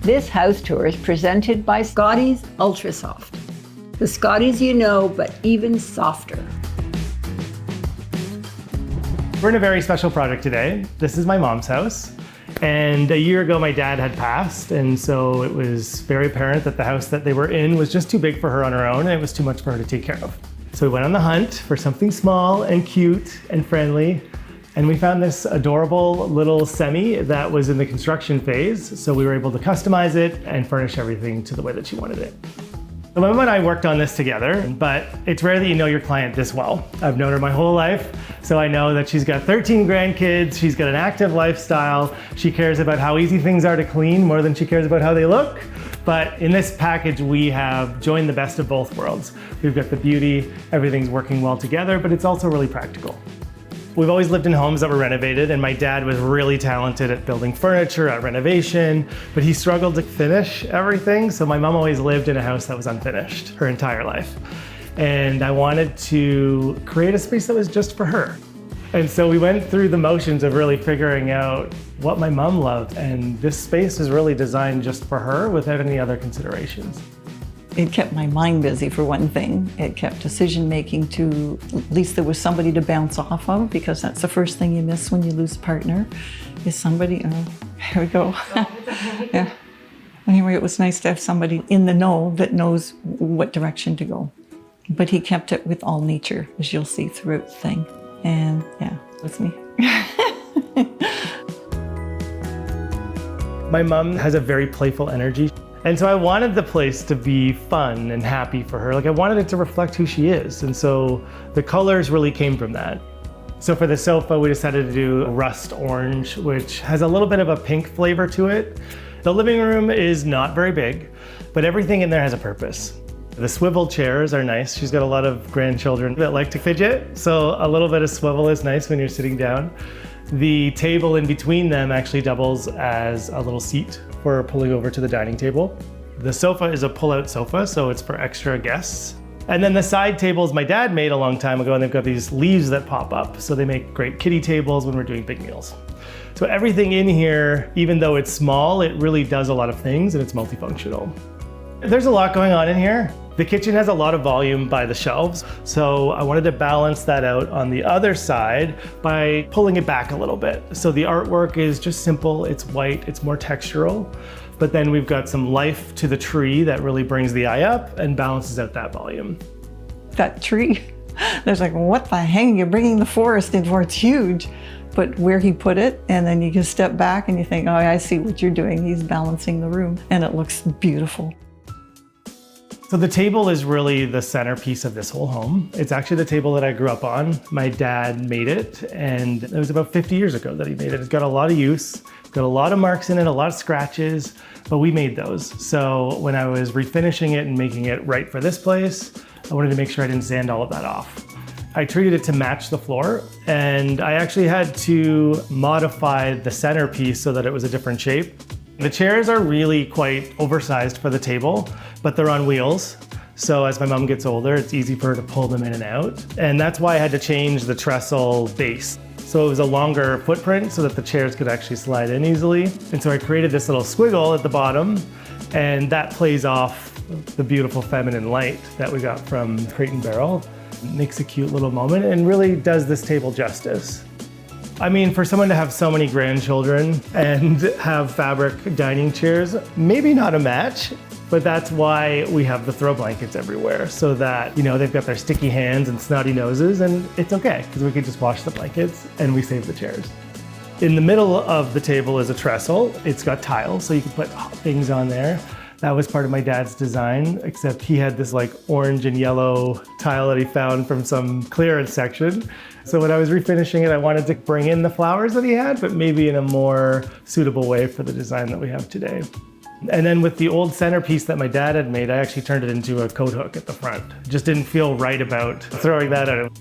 This house tour is presented by Scotties Ultra Soft. The Scotties you know, but even softer. We're in a very special project today. This is my mom's house. And a year ago, my dad had passed. And so it was very apparent that the house that they were in was just too big for her on her own, and it was too much for her to take care of. So we went on the hunt for something small and cute and friendly. And we found this adorable little semi that was in the construction phase. So we were able to customize it and furnish everything to the way that she wanted it. So my mom and I worked on this together, but it's rare that you know your client this well. I've known her my whole life, so I know that she's got 13 grandkids, she's got an active lifestyle, she cares about how easy things are to clean more than she cares about how they look. But in this package, we have joined the best of both worlds. We've got the beauty, everything's working well together, but it's also really practical. We've always lived in homes that were renovated, and my dad was really talented at building furniture, at renovation, but he struggled to finish everything. So my mom always lived in a house that was unfinished her entire life. And I wanted to create a space that was just for her. And so we went through the motions of really figuring out what my mom loved. And this space is really designed just for her without any other considerations. It kept my mind busy, for one thing. It kept decision-making to, at least there was somebody to bounce off of, because that's the first thing you miss when you lose a partner, is somebody, here we go. Yeah. Anyway, it was nice to have somebody in the know that knows what direction to go. But he kept it with all nature, as you'll see throughout the thing. And yeah, with me. My mom has a very playful energy. And so I wanted the place to be fun and happy for her. Like, I wanted it to reflect who she is. And so the colors really came from that. So for the sofa, we decided to do rust orange, which has a little bit of a pink flavor to it. The living room is not very big, but everything in there has a purpose. The swivel chairs are nice. She's got a lot of grandchildren that like to fidget, so a little bit of swivel is nice when you're sitting down. The table in between them actually doubles as a little seat for pulling over to the dining table. The sofa is a pull-out sofa, so it's for extra guests. And then the side tables my dad made a long time ago, and they've got these leaves that pop up, so they make great kiddie tables when we're doing big meals. So everything in here, even though it's small, it really does a lot of things, and it's multifunctional. There's a lot going on in here. The kitchen has a lot of volume by the shelves, so I wanted to balance that out on the other side by pulling it back a little bit. So the artwork is just simple, it's white, it's more textural, but then we've got some life to the tree that really brings the eye up and balances out that volume. That tree, there's like, what the hang, you're bringing the forest in for, it's huge. But where he put it, and then you can step back and you think, oh, I see what you're doing. He's balancing the room, and it looks beautiful. So the table is really the centerpiece of this whole home. It's actually the table that I grew up on. My dad made it, and it was about 50 years ago that he made it. It's got a lot of use, got a lot of marks in it, a lot of scratches, but we made those. So when I was refinishing it and making it right for this place, I wanted to make sure I didn't sand all of that off. I treated it to match the floor, and I actually had to modify the centerpiece so that it was a different shape. The chairs are really quite oversized for the table, but they're on wheels. So as my mom gets older, it's easy for her to pull them in and out. And that's why I had to change the trestle base. So it was a longer footprint so that the chairs could actually slide in easily. And so I created this little squiggle at the bottom, and that plays off the beautiful feminine light that we got from Crate and Barrel. It makes a cute little moment and really does this table justice. I mean, for someone to have so many grandchildren and have fabric dining chairs, maybe not a match, but that's why we have the throw blankets everywhere, so that, you know, they've got their sticky hands and snotty noses, and it's okay, because we can just wash the blankets and we save the chairs. In the middle of the table is a trestle. It's got tiles, so you can put things on there. That was part of my dad's design, except he had this like orange and yellow tile that he found from some clearance section. So when I was refinishing it, I wanted to bring in the flowers that he had, but maybe in a more suitable way for the design that we have today. And then with the old centerpiece that my dad had made, I actually turned it into a coat hook at the front. It just didn't feel right about throwing that out.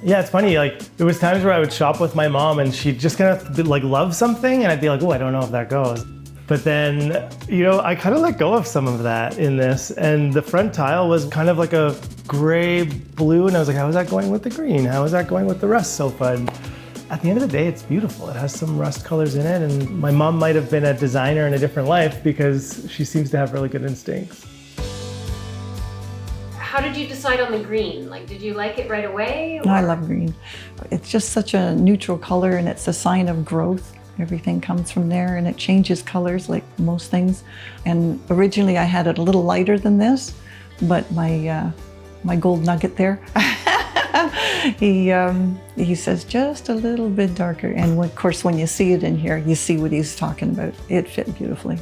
Yeah, it's funny, like, there was times where I would shop with my mom and she'd just kind of like love something, and I'd be like, oh, I don't know if that goes. But then, you know, I kind of let go of some of that in this, and the front tile was kind of like a gray blue, and I was like, how is that going with the green? How is that going with the rust sofa? And at the end of the day, it's beautiful. It has some rust colors in it, and my mom might have been a designer in a different life because she seems to have really good instincts. How did you decide on the green? Like, did you like it right away? I love green. It's just such a neutral color, and it's a sign of growth. Everything comes from there, and it changes colors like most things. And originally I had it a little lighter than this, but my gold nugget there, he says just a little bit darker. And of course, when you see it in here, you see what he's talking about. It fit beautifully.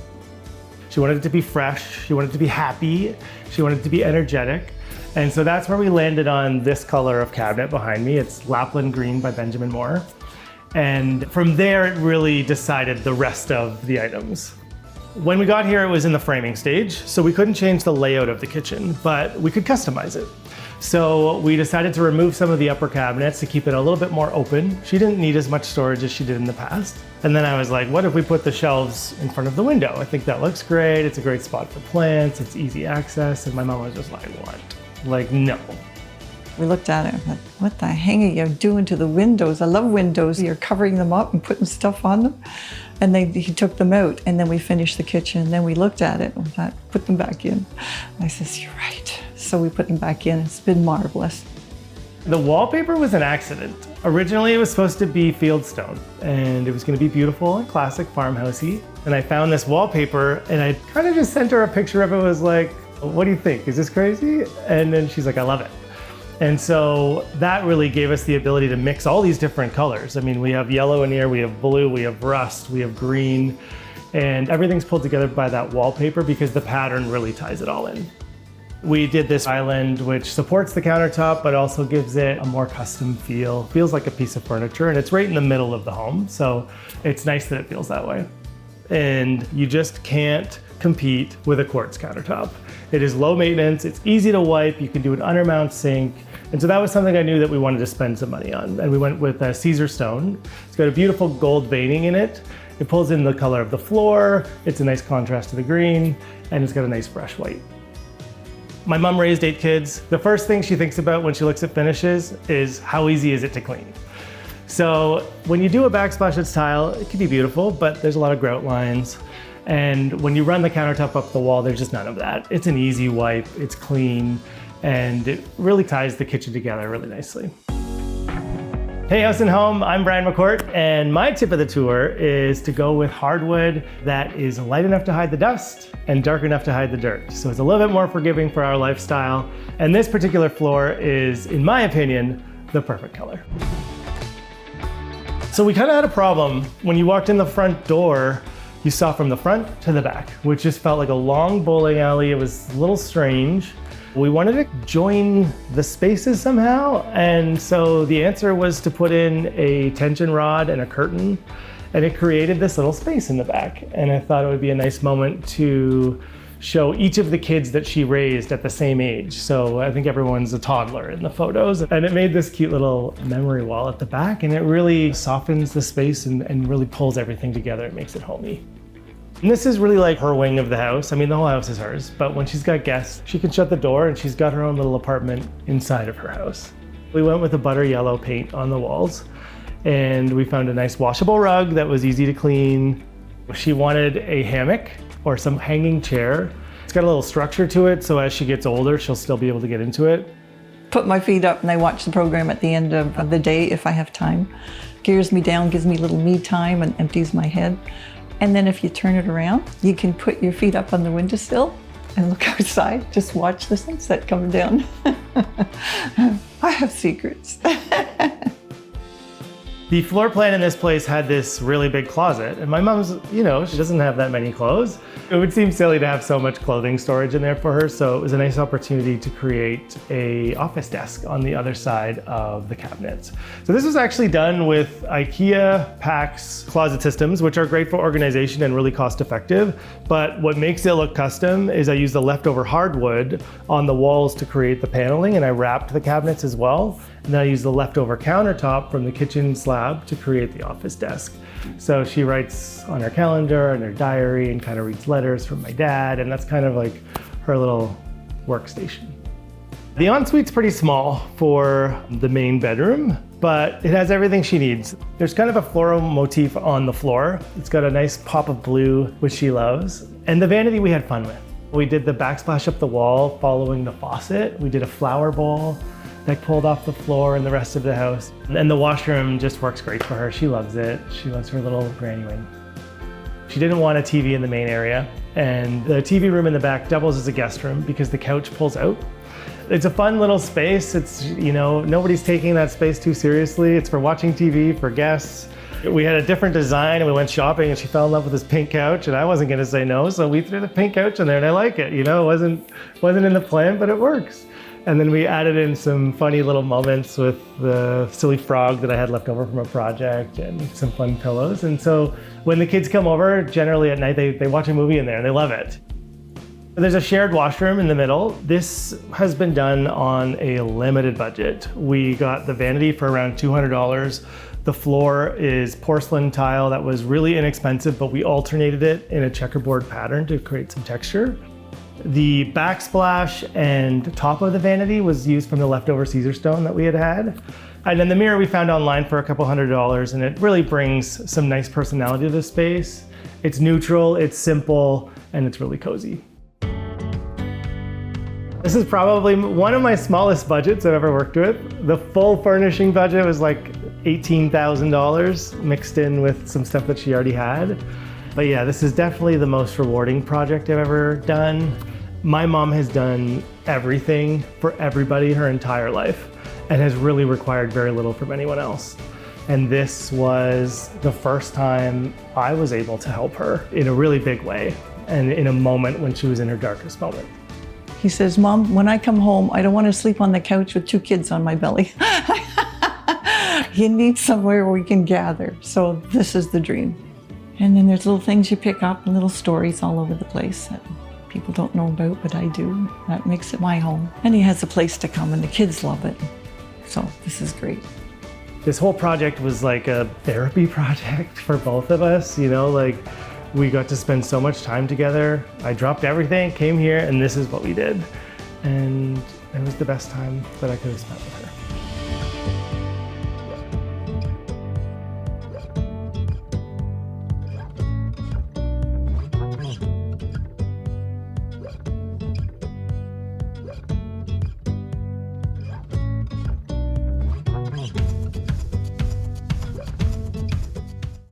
She wanted it to be fresh, she wanted it to be happy, she wanted it to be energetic. And so that's where we landed on this color of cabinet behind me. It's Lapland Green by Benjamin Moore. And from there, it really decided the rest of the items. When we got here, it was in the framing stage, so we couldn't change the layout of the kitchen, but we could customize it. So we decided to remove some of the upper cabinets to keep it a little bit more open. She didn't need as much storage as she did in the past. And then I was like, what if we put the shelves in front of the window? I think that looks great. It's a great spot for plants. It's easy access. And my mom was just like, what? Like, no. We looked at it and went, what the hang are you doing to the windows? I love windows. You're covering them up and putting stuff on them. And he took them out, and then we finished the kitchen. And then we looked at it and we thought, put them back in. And I says, you're right. So we put them back in. It's been marvelous. The wallpaper was an accident. Originally, it was supposed to be fieldstone, and it was going to be beautiful and classic farmhousey. And I found this wallpaper, and I kind of just sent her a picture of it. Was like, what do you think? Is this crazy? And then she's like, I love it. And so that really gave us the ability to mix all these different colors. I mean, we have yellow in here, we have blue, we have rust, we have green, and everything's pulled together by that wallpaper because the pattern really ties it all in. We did this island which supports the countertop, but also gives it a more custom feel. Feels like a piece of furniture, and it's right in the middle of the home, so it's nice that it feels that way. And you just can't compete with a quartz countertop. It is low maintenance, it's easy to wipe, you can do an undermount sink. And so that was something I knew that we wanted to spend some money on. And we went with Caesar stone. It's got a beautiful gold veining in it. It pulls in the color of the floor. It's a nice contrast to the green, and it's got a nice fresh white. My mom raised 8 kids. The first thing she thinks about when she looks at finishes is how easy is it to clean. So when you do a backsplash tile, it can be beautiful, but there's a lot of grout lines. And when you run the countertop up the wall, there's just none of that. It's an easy wipe, it's clean, and it really ties the kitchen together really nicely. Hey House and Home, I'm Brian McCourt, and my tip of the tour is to go with hardwood that is light enough to hide the dust and dark enough to hide the dirt. So it's a little bit more forgiving for our lifestyle. And this particular floor is, in my opinion, the perfect color. So we kind of had a problem. When you walked in the front door, you saw from the front to the back, which just felt like a long bowling alley. It was a little strange. We wanted to join the spaces somehow, and so the answer was to put in a tension rod and a curtain, and it created this little space in the back. And I thought it would be a nice moment to show each of the kids that she raised at the same age. So I think everyone's a toddler in the photos, and it made this cute little memory wall at the back, and it really softens the space and really pulls everything together. It makes it homey. And this is really like her wing of the house. I mean, the whole house is hers, but when she's got guests, she can shut the door and she's got her own little apartment inside of her house. We went with a butter yellow paint on the walls, and we found a nice washable rug that was easy to clean. She wanted a hammock or some hanging chair. It's got a little structure to it, so as she gets older, she'll still be able to get into it. Put my feet up and I watch the program at the end of the day if I have time. Gears me down, gives me a little me time, and empties my head. And then if you turn it around, you can put your feet up on the windowsill and look outside. Just watch the sunset coming down. I have secrets. The floor plan in this place had this really big closet, and my mom's, she doesn't have that many clothes. It would seem silly to have so much clothing storage in there for her, so it was a nice opportunity to create an office desk on the other side of the cabinets. So this was actually done with IKEA PAX closet systems, which are great for organization and really cost effective. But what makes it look custom is I used the leftover hardwood on the walls to create the paneling, and I wrapped the cabinets as well. And then I used the leftover countertop from the kitchen slab to create the office desk. So she writes on her calendar and her diary and kind of reads letters from my dad, and that's kind of like her little workstation. The ensuite's pretty small for the main bedroom, but it has everything she needs. There's kind of a floral motif on the floor. It's got a nice pop of blue, which she loves. And the vanity we had fun with. We did the backsplash up the wall following the faucet. We did a flower bowl that pulled off the floor in the rest of the house. And the washroom just works great for her. She loves it. She loves her little granny wing. She didn't want a TV in the main area, and the TV room in the back doubles as a guest room because the couch pulls out. It's a fun little space. It's, you know, nobody's taking that space too seriously. It's for watching TV, for guests. We had a different design and we went shopping and she fell in love with this pink couch and I wasn't gonna say no, so we threw the pink couch in there and I like it. You know, it wasn't in the plan, but it works. And then we added in some funny little moments with the silly frog that I had left over from a project and some fun pillows. And so when the kids come over, generally at night, they watch a movie in there and they love it. There's a shared washroom in the middle. This has been done on a limited budget. We got the vanity for around $200. The floor is porcelain tile that was really inexpensive, but we alternated it in a checkerboard pattern to create some texture. The backsplash and top of the vanity was used from the leftover Caesar stone that we had. And then the mirror we found online for a couple $100, and it really brings some nice personality to the space. It's neutral, it's simple, and it's really cozy. This is probably one of my smallest budgets I've ever worked with. The full furnishing budget was like $18,000 mixed in with some stuff that she already had. But yeah, this is definitely the most rewarding project I've ever done. My mom has done everything for everybody her entire life and has really required very little from anyone else. And this was the first time I was able to help her in a really big way and in a moment when she was in her darkest moment. He says, Mom, when I come home, I don't want to sleep on the couch with 2 kids on my belly. You need somewhere where we can gather. So this is the dream. And then there's little things you pick up and little stories all over the place that people don't know about, but I do. That makes it my home. And he has a place to come and the kids love it. So this is great. This whole project was like a therapy project for both of us, you know, like we got to spend so much time together. I dropped everything, came here, and this is what we did. And it was the best time that I could have spent with her.